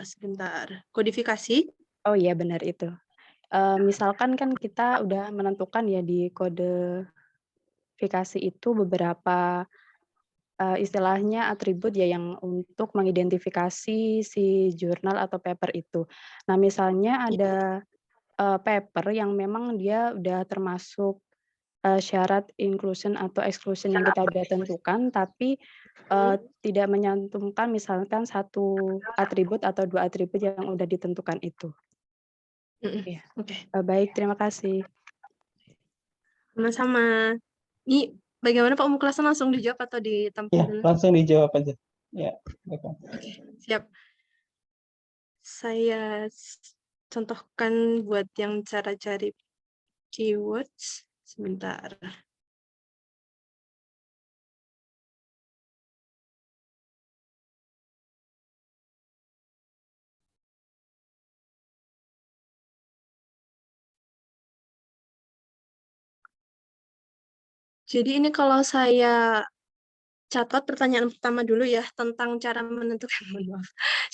Sebentar. Kodifikasi. Oh iya benar itu. Misalkan kan kita udah menentukan ya di kodifikasi itu beberapa istilahnya atribut ya yang untuk mengidentifikasi si jurnal atau paper itu. Nah misalnya ada paper yang memang dia udah termasuk syarat inclusion atau exclusion yang kita udah tentukan, tapi tidak menyantumkan misalkan satu atribut atau 2 atribut yang udah ditentukan itu. Iya. Oke. Baik, terima kasih. Sama-sama. Ini bagaimana Pak Muklason, langsung dijawab atau ditampung Ya, dulu? langsung dijawab aja. Ya, baiklah. Oke, siap. Saya contohkan buat yang cara cari keywords. Sebentar. Jadi ini kalau saya catat pertanyaan pertama dulu ya, tentang cara menentukan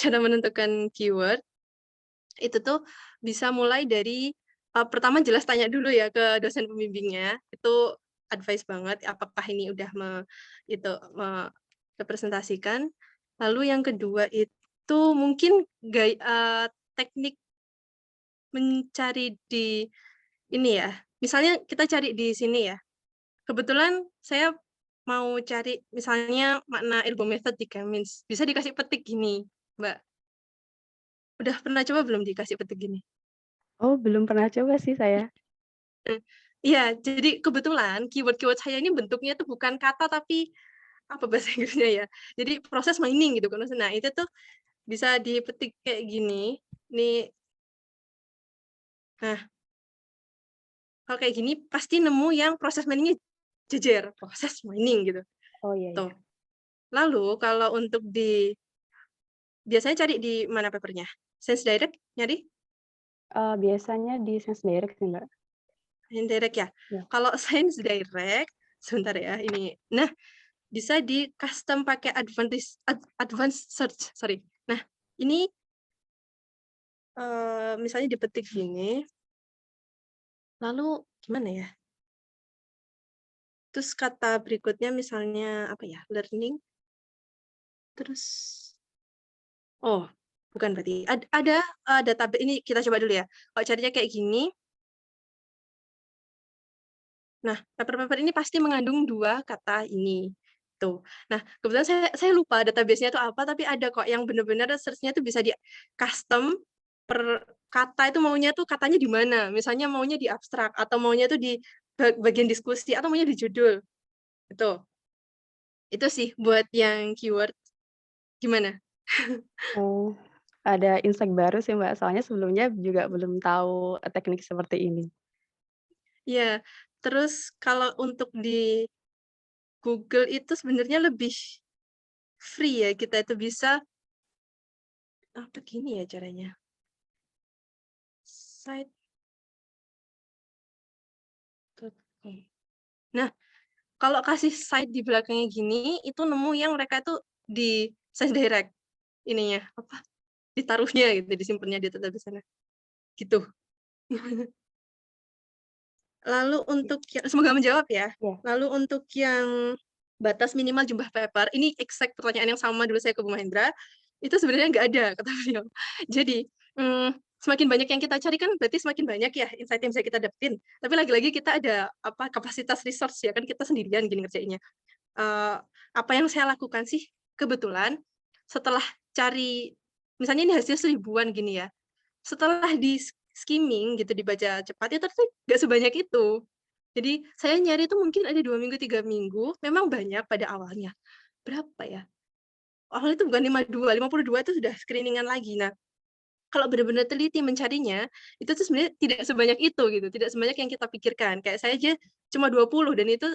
cara menentukan keyword. Itu tuh bisa mulai dari pertama jelas tanya dulu ya ke dosen pembimbingnya. Itu advice banget apakah ini udah representasikan. Lalu yang kedua itu mungkin teknik mencari di ini ya. Misalnya kita cari di sini ya. Kebetulan saya mau cari misalnya makna ilmu metodika, bisa dikasih petik gini, Mbak. Udah pernah coba belum dikasih petik gini? Oh, belum pernah coba sih saya. Iya, jadi kebetulan keyword-keyword saya ini bentuknya tuh bukan kata tapi apa bahasa Inggrisnya ya. Jadi proses mining gitu kan. Nah, itu tuh bisa dipetik kayak gini. Nih. Nah, kalau kayak gini pasti nemu yang proses miningnya jejer, proses mining gitu. Oh, iya Tuh. iya. Lalu kalau untuk biasanya cari di mana papernya? SenseDirect nyari? Biasanya di SenseDirect sih, Mbak. SenseDirect ya? Ya. Kalau SenseDirect, sebentar ya ini. Nah, bisa di custom pakai advanced search, sorry. Nah, ini misalnya dipetik gini, lalu gimana ya? Terus kata berikutnya misalnya apa ya? Learning. Terus oh, bukan berarti. Ada database ini kita coba dulu ya. Kalau carinya kayak gini. Nah, paper-paper ini pasti mengandung 2 kata ini. Tuh. Nah, kebetulan saya lupa database-nya itu apa, tapi ada kok yang benar-benar search-nya tuh bisa di custom per kata itu maunya tuh katanya di mana. Misalnya maunya di abstrak atau maunya tuh di bagian diskusi atau maunya di judul. Itu sih buat yang keyword. Gimana? Oh, ada insight baru sih, Mbak, soalnya sebelumnya juga belum tahu teknik seperti ini. Iya, terus kalau untuk di Google itu sebenarnya lebih free ya, kita itu bisa apa gini ya caranya? Site. Nah, kalau kasih site di belakangnya gini, itu nemu yang mereka itu di SenseDirect ininya apa? Ditaruhnya gitu, disimpannya di database sana. Gitu. Lalu untuk semoga menjawab ya. Ya. Lalu untuk yang batas minimal jumlah paper, ini exact pertanyaan yang sama dulu saya ke Bu Mahendra, itu sebenarnya nggak ada kata beliau. Jadi, semakin banyak yang kita cari kan berarti semakin banyak ya insight yang bisa kita dapetin. Tapi lagi-lagi kita ada apa kapasitas resource ya kan kita sendirian gini ngerjainnya. Apa yang saya lakukan sih kebetulan setelah cari misalnya ini hasil 1000-an gini ya. Setelah di skimming gitu dibaca cepat itu tuh nggak sebanyak itu. Jadi saya nyari itu mungkin ada 2 minggu, 3 minggu, memang banyak pada awalnya. Berapa ya? Awalnya itu bukan 52 itu sudah screening-an lagi. Nah, kalau benar-benar teliti mencarinya, itu tuh sebenarnya tidak sebanyak itu gitu, tidak sebanyak yang kita pikirkan. Kayak saya aja cuma 20 dan itu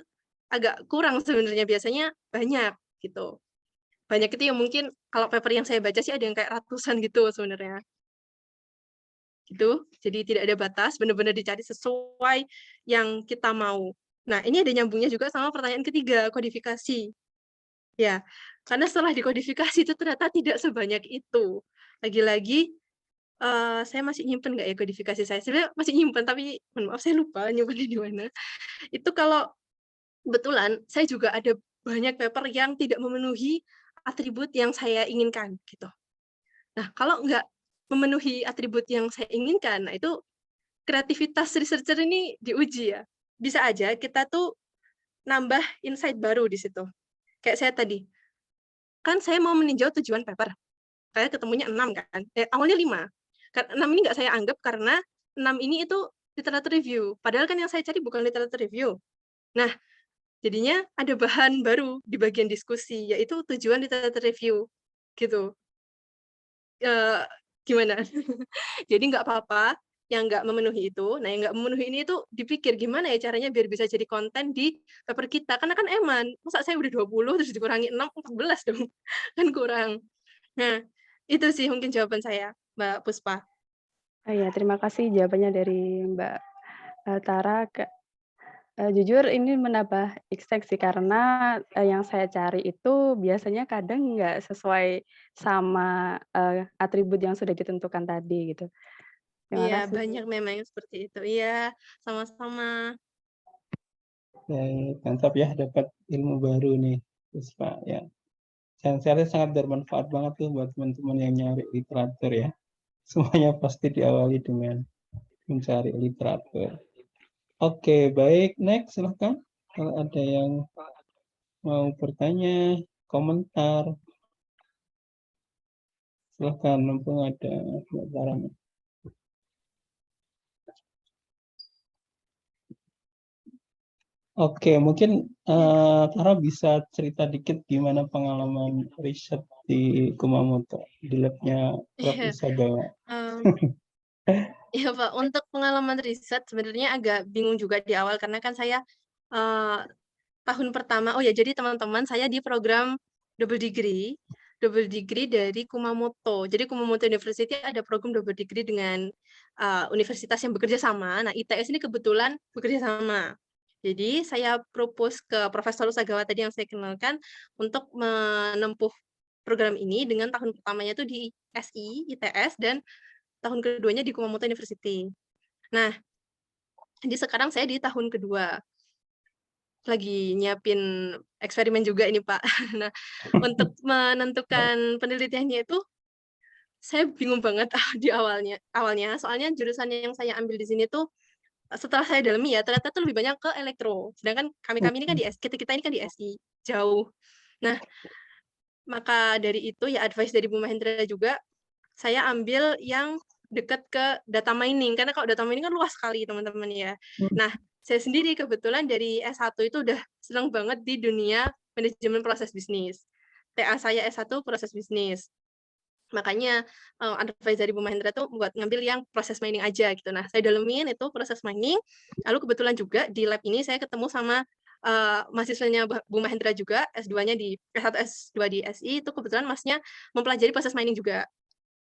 agak kurang sebenarnya, biasanya banyak gitu. Banyak itu yang mungkin kalau paper yang saya baca sih ada yang kayak ratusan gitu sebenarnya. Gitu, jadi tidak ada batas, benar-benar dicari sesuai yang kita mau. Nah, ini ada nyambungnya juga sama pertanyaan ketiga, kodifikasi. Ya, karena setelah dikodifikasi itu ternyata tidak sebanyak itu. Lagi-lagi, saya masih nyimpen nggak ya kodifikasi saya? Sebenarnya masih nyimpen, tapi mohon maaf saya lupa nyimpennya di mana. Itu kalau kebetulan saya juga ada banyak paper yang tidak memenuhi atribut yang saya inginkan, gitu. Nah, kalau nggak memenuhi atribut yang saya inginkan, nah itu kreativitas researcher ini diuji ya. Bisa aja kita tuh nambah insight baru di situ. Kayak saya tadi, kan saya mau meninjau tujuan paper. Saya ketemunya 6 kan. Awalnya 5. 6 ini nggak saya anggap karena 6 ini itu literature review. Padahal kan yang saya cari bukan literature review. Nah, jadinya ada bahan baru di bagian diskusi, yaitu tujuan literature review. Gitu. Gimana? Jadi nggak apa-apa yang nggak memenuhi itu. Nah, yang nggak memenuhi ini itu dipikir gimana ya caranya biar bisa jadi konten di paper kita. Karena kan eman, masa saya udah 20 terus dikurangi 6, 14 dong. Kan kurang. Nah, itu sih mungkin jawaban saya, Mbak Puspa. Oh iya, terima kasih jawabannya dari Mbak, Tara. Jujur ini menambah insight sih karena, yang saya cari itu biasanya kadang nggak sesuai sama, atribut yang sudah ditentukan tadi gitu. Terima Iya, kasih. banyak memang yang seperti itu. Iya, sama-sama. Mantap ya dapat ilmu baru nih, Puspa ya. Saya rasa sangat bermanfaat banget tuh buat teman-teman yang nyari literatur ya. Semuanya pasti diawali dengan mencari literatur. Oke, baik. Next, silahkan. Kalau ada yang mau bertanya, komentar, silahkan mumpung ada pelajaran. Oke, mungkin Tara bisa cerita dikit gimana pengalaman riset di Kumamoto, di labnya Prof. Iya, Isagawa. ya Pak, untuk pengalaman riset sebenarnya agak bingung juga di awal karena kan saya eh, tahun pertama, oh ya jadi teman-teman saya di program double degree dari Kumamoto. Jadi Kumamoto University ada program double degree dengan universitas yang bekerja sama. Nah, ITS ini kebetulan bekerja sama. Jadi saya propose ke Profesor Usagawa tadi yang saya kenalkan untuk menempuh program ini dengan tahun pertamanya itu di SI, ITS, dan tahun keduanya di Kumamoto University. Nah, jadi sekarang saya di tahun kedua. Lagi nyiapin eksperimen juga ini, Pak. Nah, untuk menentukan penelitiannya itu, saya bingung banget di awalnya. Soalnya jurusan yang saya ambil di sini tuh, setelah saya dalami ya, ternyata tuh lebih banyak ke elektro. Sedangkan kami-kami ini kan di kita ini kan di SI, jauh. Nah, maka dari itu ya advice dari Bu Mahendra juga, saya ambil yang dekat ke data mining, karena kalau data mining kan luas sekali teman-teman ya. Nah, saya sendiri kebetulan dari S1 itu udah senang banget di dunia manajemen proses bisnis. TA saya S1 proses bisnis. Makanya advice dari Bu Mahendra tuh buat ngambil yang proses mining aja gitu. Nah, saya dalemin itu proses mining. Lalu kebetulan juga di lab ini saya ketemu sama mahasiswanya Bu Mahendra juga, S2-nya di S1 S2 di SI, itu kebetulan masnya mempelajari proses mining juga.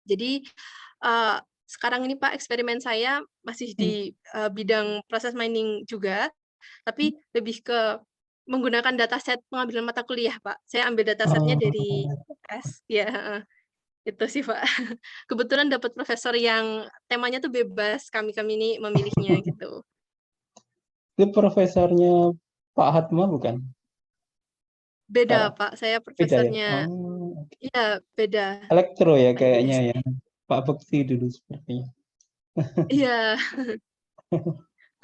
Jadi sekarang ini Pak, eksperimen saya masih di bidang proses mining juga, tapi lebih ke menggunakan dataset pengambilan mata kuliah Pak. Saya ambil datasetnya dari S, ya itu sih Pak. Kebetulan dapat profesor yang temanya tuh bebas, kami-kami ini memilihnya gitu. Itu profesornya Pak Hatma bukan? Beda Tara? Pak, saya Beda ya? profesornya, Oh, iya beda. elektro ya Lagi kayaknya ya. Pak Bekti dulu sepertinya. iya,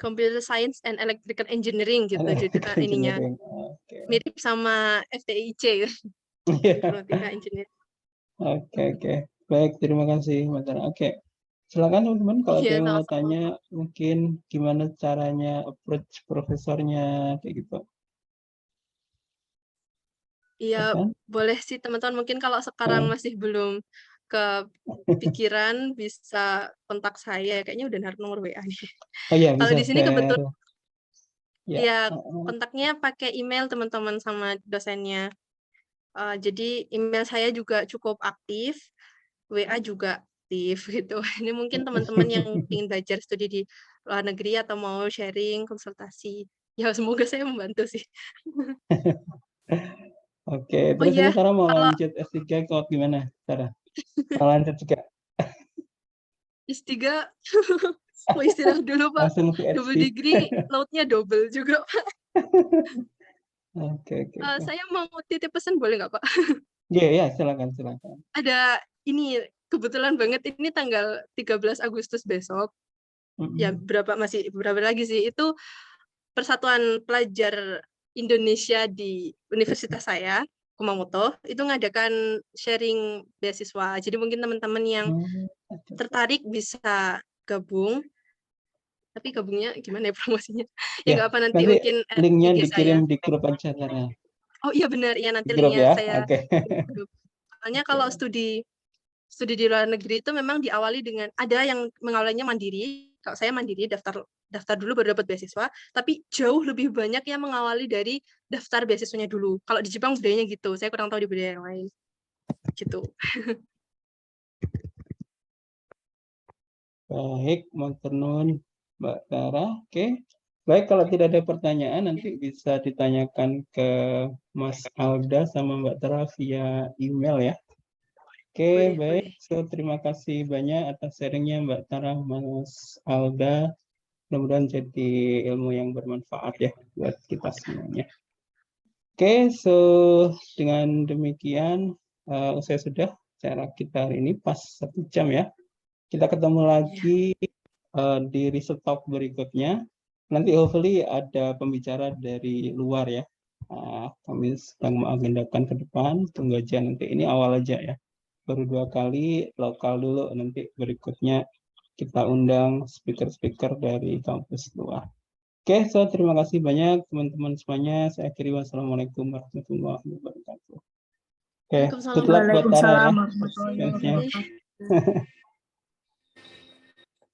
Computer Science and Electrical Engineering gitu Electrical ininya. engineering. Oke. Mirip sama FTIC, Iya. Informatika Engineering. Oke. Baik, terima kasih Mbak Tara. Oke. Silakan teman-teman kalau ada Iya, yang mau sama-sama tanya Pak. mungkin gimana caranya approach profesornya kayak gitu. Iya, Silakan. boleh sih teman-teman. Mungkin kalau sekarang masih belum kepikiran bisa kontak saya. Kayaknya udah naruh nomor WA nih. Oh iya, Kalau bisa di sini share. kebetulan Ya. ya kontaknya pakai email teman-teman sama dosennya. Jadi email saya juga cukup aktif, WA juga aktif gitu. Ini mungkin teman-teman yang ingin belajar studi di luar negeri atau mau sharing, konsultasi. Ya semoga saya membantu sih. Oke, Oh terus ini iya, Sarah mau kalau lanjut S3 ke gimana, Sarah? Mau lanjut juga? S3 mau istirahat dulu Pak. Langsung Double PhD? degree, load-nya double juga Pak. Oke. Saya mau titip pesan boleh nggak Pak? Ya, silakan. Ada ini, kebetulan banget ini tanggal 13 Agustus besok. Ya masih berapa lagi sih, itu Persatuan Pelajar Indonesia di Universitas saya, Kumamoto, itu ngadakan sharing beasiswa. Jadi mungkin teman-teman yang tertarik bisa gabung. Tapi gabungnya gimana ya promosinya? Ya Ya, nggak apa nanti nanti mungkin linknya IG saya. dikirim di grup aja, Sarah. Oh iya benar, ya nanti Di grup linknya ya, saya. oke. Soalnya kalau studi di luar negeri itu memang diawali dengan ada yang mengawalinya mandiri. Kalau saya mandiri daftar dulu baru dapat beasiswa, tapi jauh lebih banyak yang mengawali dari daftar beasiswanya dulu. Kalau di Jepang budayanya gitu, saya kurang tahu di budaya yang lain. Gitu. Baik, Montenun, Mbak Tara. Oke. Baik, kalau tidak ada pertanyaan nanti bisa ditanyakan ke Mas Alda sama Mbak Tara via email ya. Oke, baik. So, terima kasih banyak atas sharingnya Mbak Tara, Mas Alda. Mudah-mudahan jadi ilmu yang bermanfaat ya buat kita semuanya. Oke, so dengan demikian saya sudah cara kita hari ini pas 1 jam ya. Kita ketemu lagi di Research Talk berikutnya. Nanti hopefully ada pembicara dari luar ya. Kami sedang mengagendakan ke depan, tunggu aja nanti. Ini awal aja ya. Baru 2 kali, lokal dulu, nanti berikutnya kita undang speaker-speaker dari kampus luar. Oke, terima kasih banyak teman-teman semuanya. Saya akhiri, wassalamualaikum warahmatullahi wabarakatuh. Oke, good luck buat Tara ya. Waalaikumsalam warahmatullahi Chance-nya. wabarakatuh.